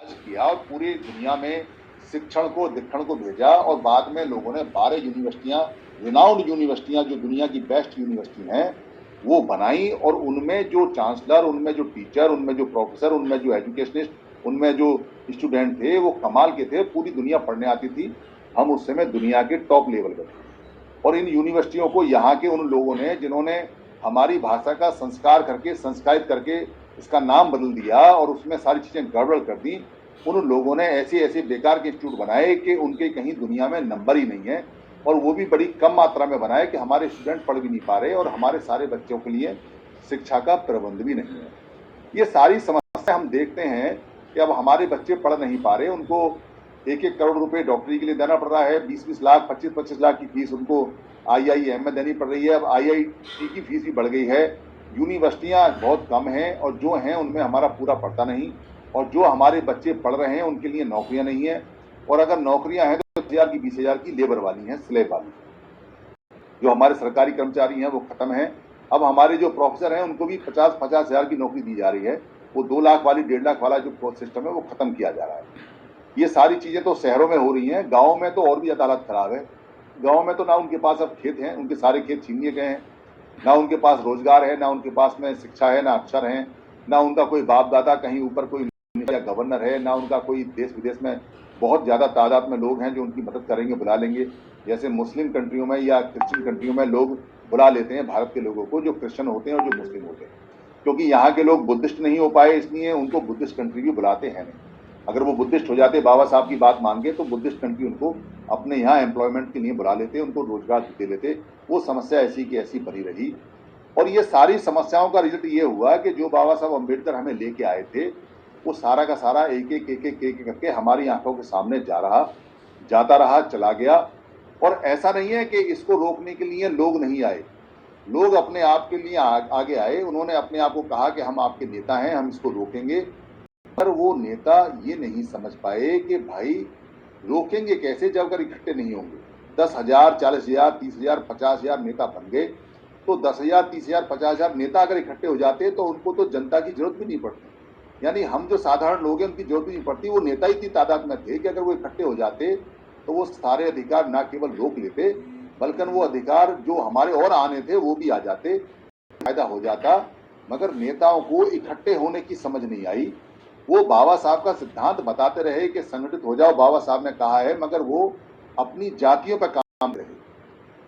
आज किया और पूरी दुनिया में शिक्षण को दिक्षण को भेजा और बाद में लोगों ने 12 यूनिवर्सिटियां, रिनाउंड यूनिवर्सिटियां जो दुनिया की बेस्ट यूनिवर्सिटी हैं वो बनाई और उनमें जो चांसलर, उनमें जो टीचर, उनमें जो प्रोफेसर, उनमें जो एजुकेशनिस्ट, उनमें जो स्टूडेंट थे वो कमाल के थे। पूरी दुनिया पढ़ने आती थी। हम उस समय दुनिया के टॉप लेवल पर थे और इन यूनिवर्सिटियों को यहाँ के उन लोगों ने जिन्होंने हमारी भाषा का संस्कार करके संस्कारित करके इसका नाम बदल दिया और उसमें सारी चीजें गड़बड़ कर दी, उन लोगों ने ऐसे ऐसे बेकार के इंस्टीट्यूट बनाए कि उनके कहीं दुनिया में नंबर ही नहीं है और वो भी बड़ी कम मात्रा में बनाए कि हमारे स्टूडेंट पढ़ भी नहीं पा रहे और हमारे सारे बच्चों के लिए शिक्षा का प्रबंध भी नहीं है। ये सारी समस्या हम देखते हैं कि अब हमारे बच्चे पढ़ नहीं पा रहे, उनको 1-1 करोड़ रुपए डॉक्टरी के लिए देना पड़ रहा है, 20-20 लाख, 25-25 लाख की फीस उनको IIM में देनी पड़ रही है। अब IIT की फीस भी बढ़ गई है। यूनिवर्सिटियां बहुत कम हैं और जो हैं उनमें हमारा पूरा पड़ता नहीं और जो हमारे बच्चे पढ़ रहे हैं उनके लिए नौकरियां नहीं है और अगर नौकरियां हैं तो 10,000 की 20,000 की लेबर वाली हैं, स्लेब वाली। जो हमारे सरकारी कर्मचारी हैं वो खत्म है। अब हमारे जो प्रोफेसर हैं उनको भी 50-50 हजार की नौकरी दी जा रही है। वो 2 लाख वाली 1.5 लाख वाला जो सिस्टम है वो खत्म किया जा रहा है। ये सारी चीजें तो शहरों में हो रही हैं, गाँव में तो और भी हालत खराब है। गाँव में तो ना उनके पास अब खेत हैं, उनके सारे खेत छीन लिए गए हैं, ना उनके पास रोजगार है, ना उनके पास में शिक्षा है, ना अक्षर है, ना उनका कोई बाप दादा कहीं ऊपर कोई गवर्नर है, ना उनका कोई देश विदेश में बहुत ज्यादा तादाद में लोग हैं जो उनकी मदद करेंगे, बुला लेंगे। जैसे मुस्लिम कंट्रियों में या क्रिश्चियन कंट्रियों में लोग बुला लेते हैं भारत के लोगों को जो क्रिश्चियन होते हैं और जो मुस्लिम होते हैं, क्योंकि यहाँ के लोग बुद्धिस्ट नहीं हो पाए इसलिए उनको बुद्धिस्ट कंट्री भी बुलाते हैं नहीं। अगर वो बुद्धिस्ट हो जाते, बाबा साहब की बात मान के, तो बुद्धिस्ट कंट्री उनको अपने यहाँ एम्प्लॉयमेंट के लिए बुला लेते, उनको रोजगार दे लेते। वो समस्या ऐसी की ऐसी बनी रही और ये सारी समस्याओं का रिजल्ट ये हुआ कि जो बाबा साहब अम्बेडकर हमें लेके आए थे वो सारा का सारा एक एक करके हमारी आंखों के सामने जाता रहा, चला गया। और ऐसा नहीं है कि इसको रोकने के लिए लोग नहीं आए, लोग अपने आप के लिए आगे आए। उन्होंने अपने आप को कहा कि हम आपके नेता हैं, हम इसको रोकेंगे। पर वो नेता ये नहीं समझ पाए कि भाई रोकेंगे कैसे जब अगर इकट्ठे नहीं होंगे। 10,000, 40,000, 30,000, 50,000 नेता बन गए तो 10,000, 30,000, 50,000 नेता अगर इकट्ठे हो जाते तो उनको तो जनता की जरूरत भी नहीं पड़ती। यानी हम जो साधारण लोग हैं उनकी जरूरत भी नहीं पड़ती। वो नेता ही इतनी तादाद में थे कि अगर वो इकट्ठे हो जाते तो वो सारे अधिकार न केवल रोक लेते बल्कि वो अधिकार जो हमारे और आने थे वो भी आ जाते, फायदा हो जाता। मगर नेताओं को इकट्ठे होने की समझ नहीं आई। वो बाबा साहब का सिद्धांत बताते रहे कि संगठित हो जाओ, बाबा साहब ने कहा है, मगर वो अपनी जातियों पर काम रहे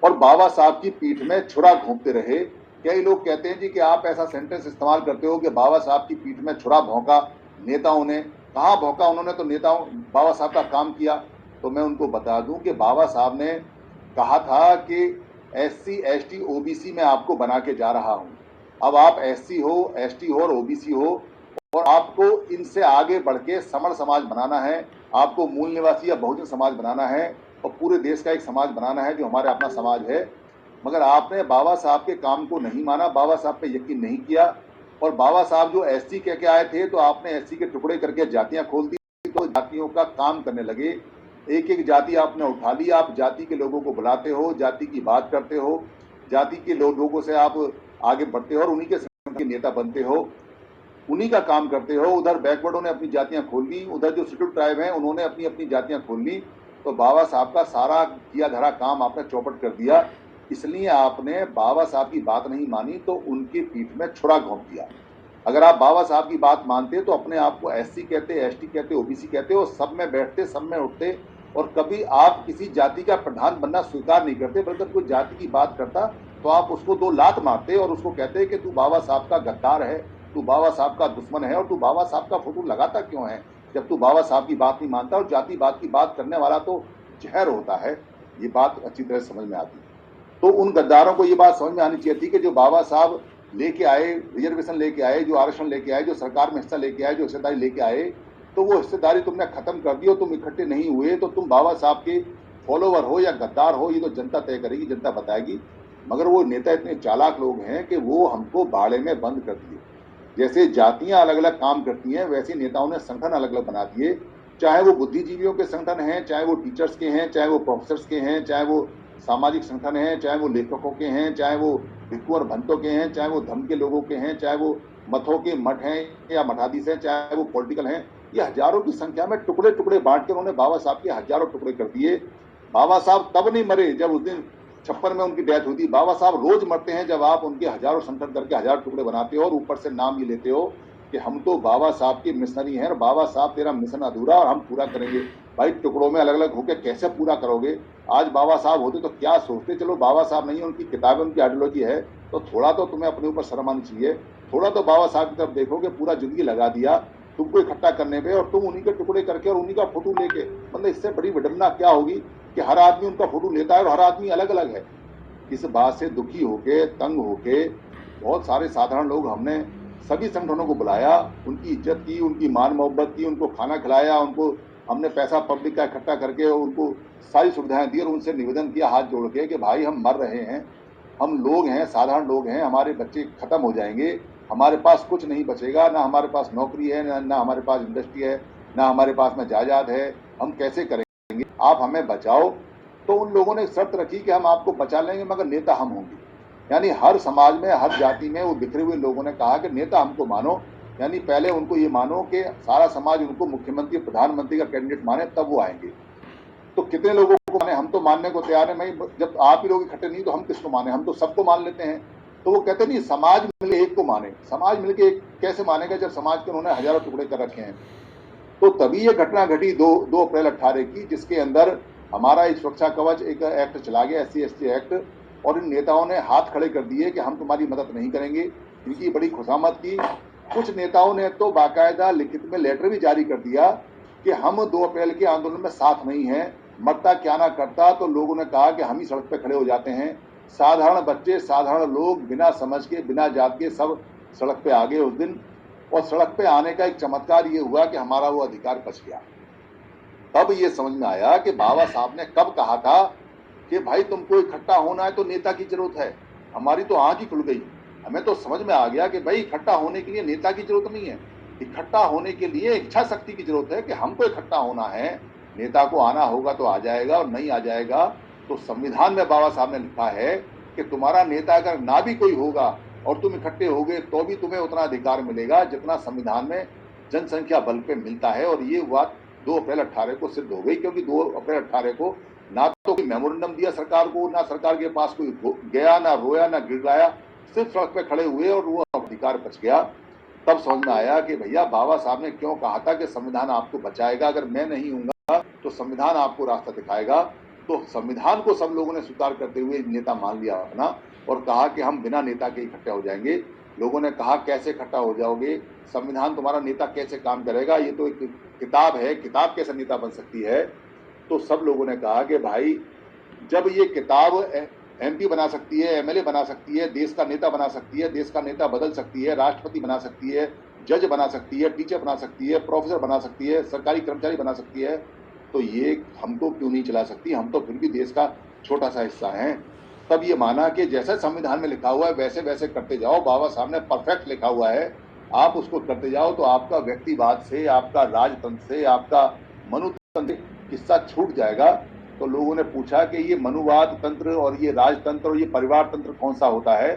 और बाबा साहब की पीठ में छुरा घोंपते रहे। कई लोग कहते हैं जी कि आप ऐसा सेंटेंस इस्तेमाल करते हो कि बाबा साहब की पीठ में छुरा भौंका नेताओं ने। कहाँ भौंका उन्होंने, तो नेताओं बाबा साहब का काम किया। तो मैं उनको बता दूं कि बाबा साहब ने कहा था कि SC, ST, OBC में आपको बना के जा रहा हूं। अब आप SC हो, ST हो और OBC हो और आपको इनसे आगे बढ़ के समण समाज बनाना है, आपको मूल निवासी या बहुजन समाज बनाना है और पूरे देश का एक समाज बनाना है जो हमारा अपना समाज है। मगर आपने बाबा साहब के काम को नहीं माना, बाबा साहब पे यकीन नहीं किया और बाबा साहब जो SC कह के आए थे तो आपने SC के टुकड़े करके जातियां खोल दी, तो जातियों का काम करने लगे। एक एक जाति आपने उठा ली, आप जाति के लोगों को बुलाते हो, जाति की बात करते हो, जाति के लोगों से आप आगे बढ़ते हो और उन्हीं के नेता बनते हो, उन्हीं का काम करते हो। उधर बैकवर्डों ने अपनी जातियां खोल ली, उधर जो शेड्यूल्ड ट्राइब हैं उन्होंने अपनी अपनी जातियां खोल ली। तो बाबा साहब का सारा किया धरा काम आपने चौपट कर दिया। इसलिए आपने बाबा साहब की बात नहीं मानी तो उनकी पीठ में छुरा घोंप दिया। अगर आप बाबा साहब की बात मानते तो अपने आप को SC कहते, ST कहते, OBC कहते और सब में बैठते, सब में उठते और कभी आप किसी जाति का प्रधान बनना स्वीकार नहीं करते, बल्कि कोई जाति की बात करता तो आप उसको 2 लात मारते और उसको कहते कि तू बाबा साहब का गद्दार है, तू बाबा साहब का दुश्मन है और तू बाबा साहब का फोटो लगाता क्यों है जब तू बाबा साहब की बात नहीं मानता। और जातिवाद की बात करने वाला तो जहर होता है, ये बात अच्छी तरह समझ में आती है। तो उन गद्दारों को ये बात समझ में आनी चाहिए थी कि जो बाबा साहब लेके आए, रिजर्वेशन लेके आए, जो आरक्षण लेके आए, जो सरकार में हिस्सा लेके आए, जो हिस्सेदारी लेके आए, तो वो हिस्सेदारी तुमने खत्म कर दी और तुम इकट्ठे नहीं हुए तो तुम बाबा साहब के फॉलोवर हो या गद्दार हो ये तो जनता तय करेगी, जनता बताएगी। मगर वो नेता इतने चालाक लोग हैं कि वो हमको बाड़े में बंद कर दिए। जैसे जातियां अलग अलग काम करती हैं वैसे नेताओं ने संगठन अलग अलग बना दिए, चाहे वो बुद्धिजीवियों के संगठन हैं, चाहे वो टीचर्स के हैं, चाहे वो प्रोफेसर्स के हैं, चाहे वो सामाजिक संगठन हैं, चाहे वो लेखकों के हैं, चाहे वो भिक्षु और भंतों के हैं, चाहे वो धर्म के लोगों के हैं, चाहे वो मठों के मठ हैं या मठाधीश हैं, चाहे वो पॉलिटिकल हैं। ये हजारों की संख्या में टुकड़े टुकड़े बांट के उन्होंने बाबा साहब के हजारों टुकड़े कर दिए। बाबा साहब तब नहीं मरे जब उस दिन 56 में उनकी डेथ हुई थी। बाबा साहब रोज मरते हैं जब आप उनके हजारों संगठन करके हजार टुकड़े बनाते हो और ऊपर से नाम ये लेते हो कि हम तो बाबा साहब की मिशनरी हैं और बाबा साहब तेरा मिशन अधूरा और हम पूरा करेंगे। भाई टुकड़ों में अलग अलग होकर कैसे पूरा करोगे? आज बाबा साहब होते तो क्या सोचते? चलो बाबा साहब नहीं है, उनकी किताबें उनकी आइडियोलॉजी है, तो थोड़ा तो तुम्हें अपने ऊपर शर्म आनी चाहिए। थोड़ा तो बाबा साहब की तरफ देखो कि पूरा जिंदगी लगा दिया तुमको इकट्ठा करने पे और तुम उन्हीं के टुकड़े करके और उन्हीं का फोटो लेके, मतलब इससे बड़ी विडंबना क्या होगी कि हर आदमी उनका फोटो लेता है और हर आदमी अलग अलग है। इस बात से दुखी होके, तंग होके बहुत सारे साधारण लोग, हमने सभी संगठनों को बुलाया, उनकी इज्जत की, उनकी मान मोहब्बत की, उनको खाना खिलाया, उनको हमने पैसा पब्लिक का इकट्ठा करके उनको सारी सुविधाएं दी और उनसे निवेदन किया हाथ जोड़ के कि भाई हम मर रहे हैं, हम लोग हैं, साधारण लोग हैं, हमारे बच्चे खत्म हो जाएंगे, हमारे पास कुछ नहीं बचेगा, ना हमारे पास नौकरी है, ना हमारे पास इंडस्ट्री है, ना हमारे पास में जायदाद है, हम कैसे करेंगे? आप हमें बचाओ। तो उन लोगों ने शर्त रखी कि हम आपको बचा लेंगे मगर नेता हम होंगे। यानी हर समाज में, हर जाति में वो बिखरे हुए लोगों ने कहा कि नेता हमको मानो। यानी पहले उनको ये मानो कि सारा समाज उनको मुख्यमंत्री, प्रधानमंत्री का कैंडिडेट माने, तब वो आएंगे। तो कितने लोगों को माने? हम तो मानने को तैयार है। मैं जब आप ही लोग इकट्ठे नहीं तो हम किसको माने? हम तो सबको मान लेते हैं। तो वो कहते नहीं, समाज मिले एक को माने। समाज मिलके एक कैसे मानेगा जब समाज के उन्होंने हजारों टुकड़े कर रखे हैं? तो तभी ये घटना घटी 2 अप्रैल 18 की, जिसके अंदर हमारा एक सुरक्षा कवच एक एक्ट चला गया, SC/ST एक्ट, और इन नेताओं ने हाथ खड़े कर दिए कि हम तुम्हारी मदद नहीं करेंगे। इनकी बड़ी खुशामद की। कुछ नेताओं ने तो बाकायदा लिखित में लेटर भी जारी कर दिया कि हम 2 अप्रैल के आंदोलन में साथ नहीं हैं, मरता क्या ना करता। तो लोगों ने कहा कि हम ही सड़क पर खड़े हो जाते हैं। साधारण बच्चे, साधारण लोग, बिना समझ के, बिना जात के सब सड़क पे आ गए उस दिन। और सड़क पे आने का एक चमत्कार ये हुआ कि हमारा वो अधिकार बच गया। तब ये समझ में आया कि बाबा साहब ने कब कहा था कि भाई तुमको इकट्ठा होना है तो नेता की जरूरत है। हमारी तो आंख ही खुल गई। हमें तो समझ में आ गया कि भाई इकट्ठा होने के लिए नेता की जरूरत नहीं है, इकट्ठा होने के लिए इच्छा शक्ति की जरूरत है कि हमको इकट्ठा होना है। नेता को आना होगा तो आ जाएगा और नहीं आ जाएगा तो संविधान में बाबा साहब ने लिखा है कि तुम्हारा नेता अगर ना भी कोई होगा और तुम इकट्ठे होगे तो भी तुम्हें उतना अधिकार मिलेगा जितना संविधान में जनसंख्या बल पे मिलता है। और ये बात 2 अप्रैल 18 को सिद्ध हो गई, क्योंकि 2 अप्रैल 18 को ना तो कोई मेमोरेंडम दिया सरकार को, ना सरकार के पास कोई गया, ना रोया, ना गिड़गिड़ाया, सिर्फ सड़क पे खड़े हुए और वो अधिकार बच गया। तब समझ में आया कि भैया बाबा साहब ने क्यों कहा था कि संविधान आपको बचाएगा, अगर मैं नहीं हूंगा तो संविधान आपको रास्ता दिखाएगा। तो संविधान को सब लोगों ने स्वीकार करते हुए नेता मान लिया अपना और कहा कि हम बिना नेता के इकट्ठे हो जाएंगे। लोगों ने कहा कैसे इकट्ठा हो जाओगे, संविधान तुम्हारा नेता कैसे काम करेगा, ये तो एक किताब है, किताब कैसे नेता बन सकती है? तो सब लोगों ने कहा कि भाई जब ये किताब MP बना सकती है, MLA बना सकती है, देश का नेता बना सकती है, देश का नेता बदल सकती है, राष्ट्रपति बना सकती है, जज बना सकती है, टीचर बना सकती है, प्रोफेसर बना सकती है, सरकारी कर्मचारी बना सकती है, तो ये हम तो क्यों नहीं चला सकती? हम तो फिर भी देश का छोटा सा हिस्सा हैं। तब ये माना कि जैसे संविधान में लिखा हुआ है वैसे वैसे करते जाओ। बाबा साहब ने परफेक्ट लिखा हुआ है, आप उसको करते जाओ तो आपका व्यक्तिवाद से, आपका राजतंत्र से, आपका मनुतंत्र किस्सा छूट जाएगा। तो लोगों ने पूछा कि ये मनुवाद तंत्र और ये राजतंत्र और ये परिवार तंत्र कौन सा होता है?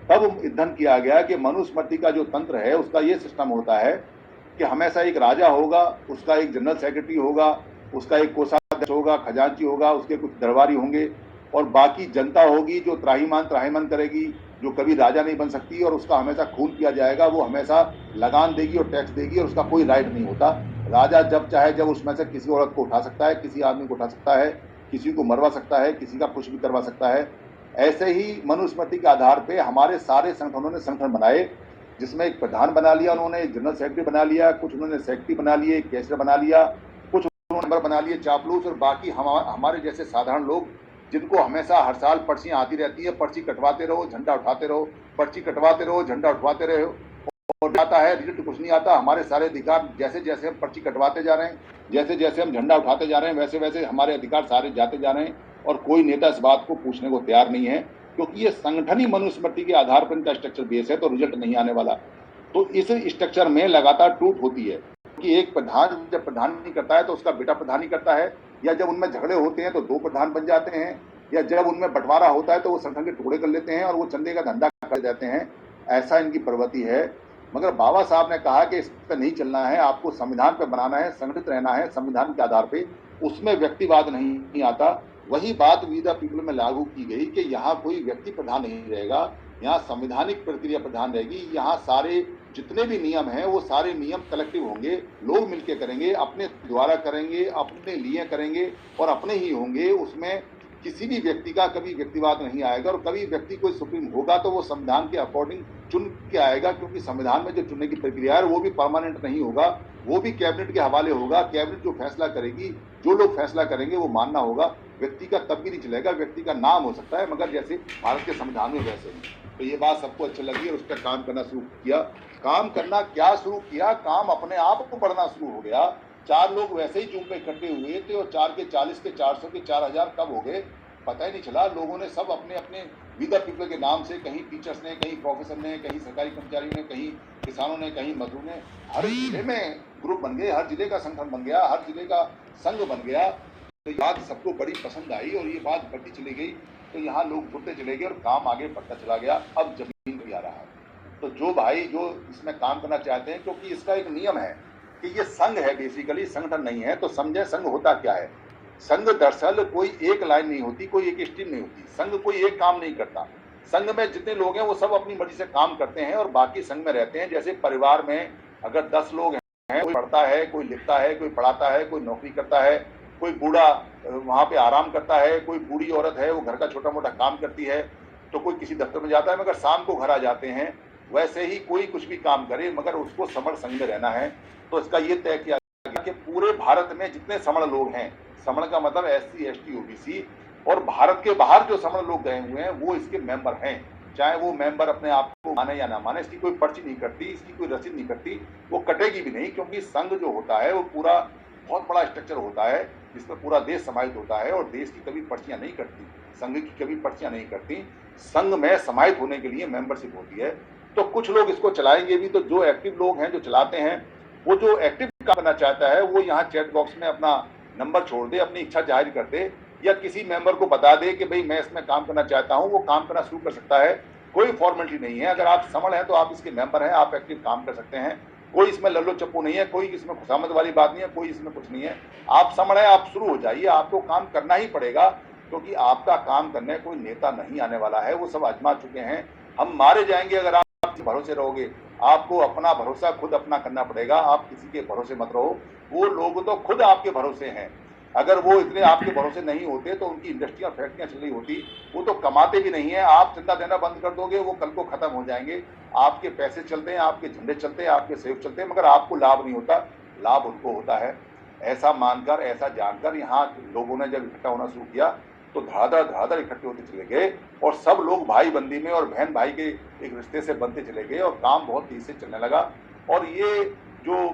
तब ईंधन किया गया कि मनुस्मृति का जो तंत्र है उसका ये सिस्टम होता है कि हमेशा एक राजा होगा, उसका एक जनरल सेक्रेटरी होगा, उसका एक कोषाध्यक्ष होगा, खजांची होगा, उसके कुछ दरबारी होंगे और बाकी जनता होगी जो त्राहिमाम करेगी, जो कभी राजा नहीं बन सकती और उसका हमेशा खून किया जाएगा। वो हमेशा लगान देगी और टैक्स देगी और उसका कोई राइट नहीं होता। राजा जब चाहे जब उसमें से किसी औरत को उठा सकता है, किसी आदमी को उठा सकता है, किसी को मरवा सकता है, किसी का कुछ भी करवा सकता है। ऐसे ही मनुस्मृति के आधार पे हमारे सारे संगठनों ने संगठन बनाए, जिसमें एक प्रधान बना लिया उन्होंने, जनरल सेक्रेटरी बना लिया, कुछ उन्होंने सेक्रेटरी बना लिए, कैशियर बना लिया, कुछ मेंबर बना लिए चापलूस, और बाकी हमारे जैसे साधारण लोग जिनको हमेशा हर साल पर्चियां आती रहती है, पर्ची कटवाते रहो, झंडा उठाते रहो, पर्ची कटवाते रहो, झंडा उठवाते रहो, और आता है रिजल्ट कुछ नहीं आता। हमारे सारे अधिकार जैसे जैसे हम पर्ची कटवाते जा रहे हैं, जैसे जैसे हम झंडा उठाते जा रहे हैं, वैसे वैसे हमारे अधिकार सारे जाते जा रहे हैं और कोई नेता इस बात को पूछने को तैयार नहीं है, क्योंकि ये संगठन ही मनुस्मृति के आधार पर इनका स्ट्रक्चर बेस है, तो रिजल्ट नहीं आने वाला। तो इस स्ट्रक्चर में लगातार टूट होती है कि एक प्रधान जब प्रधान नहीं करता है तो उसका बेटा प्रधान ही करता है, या जब उनमें झगड़े होते हैं तो 2 प्रधान बन जाते हैं, या जब उनमें बंटवारा होता है तो वो संगठन के टुकड़े कर लेते हैं और वो चंदे का धंधा कर जाते हैं। ऐसा इनकी प्रवृत्ति है। मगर बाबा साहब ने कहा कि इस पर नहीं चलना है, आपको संविधान पे बनाना है, संगठित रहना है संविधान के आधार पे, उसमें व्यक्तिवाद नहीं आता। वही बात वी द पीपल में लागू की गई कि यहाँ कोई व्यक्ति प्रधान नहीं रहेगा, यहाँ संवैधानिक प्रक्रिया प्रधान रहेगी। यहाँ सारे जितने भी नियम हैं वो सारे नियम कलेक्टिव होंगे, लोग मिलकर करेंगे, अपने द्वारा करेंगे, अपने लिए करेंगे और अपने ही होंगे। उसमें किसी भी व्यक्ति का कभी व्यक्तिवाद नहीं आएगा, और कभी व्यक्ति कोई सुप्रीम होगा तो वो संविधान के अकॉर्डिंग चुन के आएगा, क्योंकि संविधान में जो चुनने की प्रक्रिया है वो भी परमानेंट नहीं होगा, वो भी कैबिनेट के हवाले होगा। कैबिनेट जो फैसला करेगी, जो लोग फैसला करेंगे वो मानना होगा। व्यक्ति का तब भी नहीं चलेगा, व्यक्ति का नाम हो सकता है, मगर जैसे भारत के संविधान में वैसे नहीं। तो ये बात सबको अच्छी लगी और उस पर काम करना शुरू किया। काम करना क्या शुरू किया, काम अपने आप को बढ़ना शुरू हो गया। 4 लोग वैसे ही जूम पे इकट्ठे हुए थे और 4 के 40 के 400 के 4000 कब हो गए पता ही नहीं चला। लोगों ने सब अपने अपने वी द पीपल के नाम से, कहीं टीचर्स ने, कहीं प्रोफेसर ने, कहीं सरकारी कर्मचारियों ने, कहीं किसानों ने, कहीं मजदूर ने, हर जिले में ग्रुप बन गए, हर जिले का संगठन बन गया, हर जिले का संघ बन गया। तो ये बात सबको बड़ी पसंद आई और ये बात बढ़ती चली गई। तो यहाँ लोग जुड़ते चले गए और काम आगे बढ़ता चला गया। अब जमीन पे आ रहा है। तो जो भाई जो इसमें काम करना चाहते हैं, क्योंकि इसका एक नियम है कि ये संघ है, बेसिकली संगठन नहीं है। तो समझे संघ होता क्या है। संघ दरअसल कोई एक लाइन नहीं होती, कोई एक स्ट्रीम नहीं होती। संघ कोई एक काम नहीं करता। संघ में जितने लोग हैं वो सब अपनी मर्जी से काम करते हैं और बाकी संघ में रहते हैं। जैसे परिवार में अगर 10 लोग हैं, कोई पढ़ता है, कोई लिखता है, कोई पढ़ाता है, कोई नौकरी करता है, कोई बूढ़ा वहां पे आराम करता है, कोई बूढ़ी औरत है वो घर का छोटा मोटा काम करती है, तो कोई किसी दफ्तर में जाता है मगर शाम को घर आ जाते हैं। वैसे ही कोई कुछ भी काम करे मगर उसको समण संघ में रहना है। तो इसका ये तय किया गया कि पूरे भारत में जितने समण लोग हैं, समण का मतलब SC ST OBC, और भारत के बाहर जो समण लोग गए हुए हैं वो इसके मेंबर हैं। चाहे वो मेंबर अपने आप को माने या ना माने, इसकी कोई पर्ची नहीं कटती, इसकी कोई रसीद नहीं कटती, वो कटेगी भी नहीं, क्योंकि संघ जो होता है वो पूरा बहुत बड़ा स्ट्रक्चर होता है जिसमें पूरा देश समाहित होता है और देश की कभी पर्चियां नहीं कटती, संघ की कभी पर्चियां नहीं कटती। संघ में समाहित होने के लिए मेंबरशिप होती है। तो कुछ लोग इसको चलाएंगे भी। तो जो एक्टिव लोग हैं, जो चलाते हैं, वो जो एक्टिव काम करना चाहता है वो यहाँ चैट बॉक्स में अपना नंबर छोड़ दे, अपनी इच्छा जाहिर कर दे, या किसी मेंबर को बता दे कि भाई मैं इसमें काम करना चाहता हूँ, वो काम करना शुरू कर सकता है। कोई फॉर्मेलिटी नहीं है। अगर आप समण हैं तो आप इसके मेंबर हैं, आप एक्टिव काम कर सकते हैं। कोई इसमें लल्लो चप्पू नहीं है, कोई इसमें खुशामद वाली बात नहीं है, कोई इसमें कुछ नहीं है। आप समण है, आप शुरू हो जाइए। आपको काम करना ही पड़ेगा, क्योंकि आपका काम करने कोई नेता नहीं आने वाला है, वो सब आजमा चुके हैं। हम मारे जाएंगे अगर आप भरोसे रहोगे। आपको अपना भरोसा खुद अपना करना पड़ेगा। आप किसी के भरोसे मत रहो। वो लोग तो खुद आपके भरोसे हैं। अगर वो इतने आपके भरोसे नहीं होते तो उनकी इंडस्ट्रियां फैक्ट्रियां चल रही होती। वो तो कमाते भी नहीं है। आप चंदा देना बंद कर दोगे, वो कल को खत्म हो जाएंगे। आपके पैसे चलते हैं, आपके झंडे चलते हैं, आपके सहयोग चलते हैं, मगर आपको लाभ नहीं होता, लाभ उनको होता है। ऐसा मानकर, ऐसा जानकर यहाँ लोगों ने जब इकट्ठा होना शुरू किया तो धड़ाधड़ इकट्ठे होते चले गए और सब लोग भाई बंदी में और बहन भाई के एक रिश्ते से बनते चले गए और काम बहुत तेजी से चलने लगा। और ये जो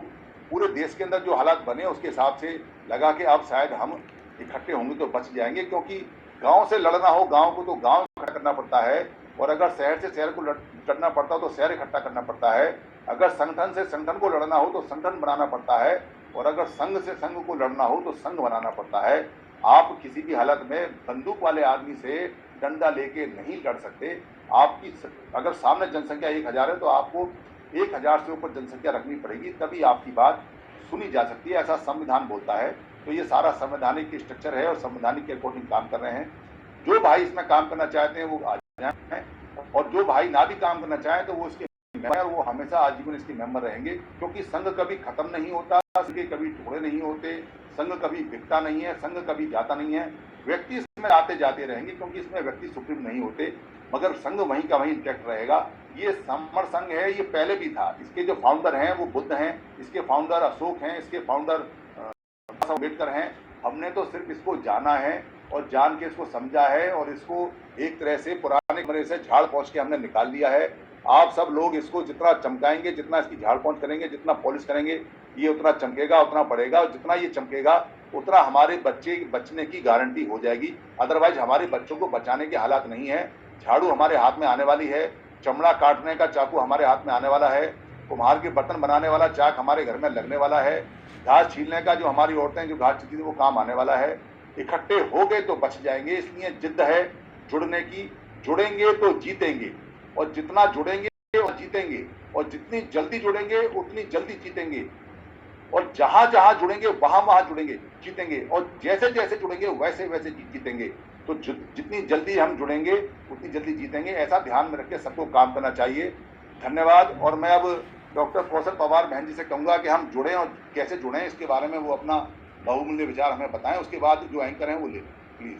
पूरे देश के अंदर जो हालात बने उसके हिसाब से लगा कि अब शायद हम इकट्ठे होंगे तो बच जाएंगे, क्योंकि गांव से लड़ना हो, गांव को तो गांव इकट्ठा करना पड़ता है, और अगर शहर से शहर को लड़ना पड़ता हो तो शहर इकट्ठा करना पड़ता है। अगर संगठन से संगठन को लड़ना हो तो संगठन बनाना पड़ता है, और अगर संघ से संघ को लड़ना हो तो संघ बनाना पड़ता है। आप किसी भी हालत में बंदूक वाले आदमी से डंडा लेके नहीं लड़ सकते। आपकी अगर सामने जनसंख्या 1000 है तो आपको 1000 से ऊपर जनसंख्या रखनी पड़ेगी, तभी आपकी बात सुनी जा सकती है। ऐसा संविधान बोलता है। तो ये सारा संवैधानिक स्ट्रक्चर है और संवैधानिक के अकॉर्डिंग काम कर रहे हैं। जो भाई इसमें काम करना चाहते हैं वो आ जाए, और जो भाई ना भी काम करना चाहे तो वो इसके मेंबर, वो हमेशा आजीवन इसके मेंबर रहेंगे, क्योंकि संघ कभी खत्म नहीं होता, संघ कभी टुकड़े नहीं होते, संघ कभी बिकता नहीं है, संघ कभी जाता नहीं है। व्यक्ति इसमें आते जाते रहेंगे, क्योंकि इसमें व्यक्ति सुप्रीम नहीं होते, मगर संघ वहीं का वहीं इंटैक्ट रहेगा। ये समण संघ है, ये पहले भी था। इसके जो फाउंडर हैं वो बुद्ध हैं, इसके फाउंडर अशोक हैं, इसके फाउंडर अम्बेडकर हैं। हमने तो सिर्फ इसको जाना है और जान के इसको समझा है, और इसको एक तरह से पुराने कमरे से झाड़ पोंछ के हमने निकाल लिया है। आप सब लोग इसको जितना चमकाएंगे, जितना इसकी झाड़ पोंछ करेंगे, जितना पॉलिश करेंगे, ये उतना चमकेगा, उतना बढ़ेगा, और जितना ये चमकेगा उतना हमारे बच्चे बचने की गारंटी हो जाएगी। अदरवाइज हमारे बच्चों को बचाने के हालात नहीं है। झाड़ू हमारे हाथ में आने वाली है, चमड़ा काटने का चाकू हमारे हाथ में आने वाला है, कुम्हार के बर्तन बनाने वाला चाक हमारे घर में लगने वाला है, घास छीलने का जो हमारी औरतें जो घास छीलती थी वो काम आने वाला है। इकट्ठे हो गए तो बच जाएंगे। इसलिए जिद है जुड़ने की। जुड़ेंगे तो जीतेंगे, और जितना जुड़ेंगे और जीतेंगे, और जितनी जल्दी जुड़ेंगे उतनी जल्दी जीतेंगे, और जहां जहां जुड़ेंगे वहां वहां जुड़ेंगे जीतेंगे, और जैसे जैसे जुड़ेंगे वैसे वैसे जीतेंगे। तो जितनी जल्दी हम जुड़ेंगे उतनी जल्दी जीतेंगे, ऐसा ध्यान में रख के सबको काम करना चाहिए। धन्यवाद। और मैं अब डॉक्टर कौशल पवार बहन जी से कहूंगा कि हम जुड़ें, और कैसे जुड़ें इसके बारे में वो अपना बहुमूल्य विचार हमें बताएं, उसके बाद जो एंकर हैं वो ले लें प्लीज।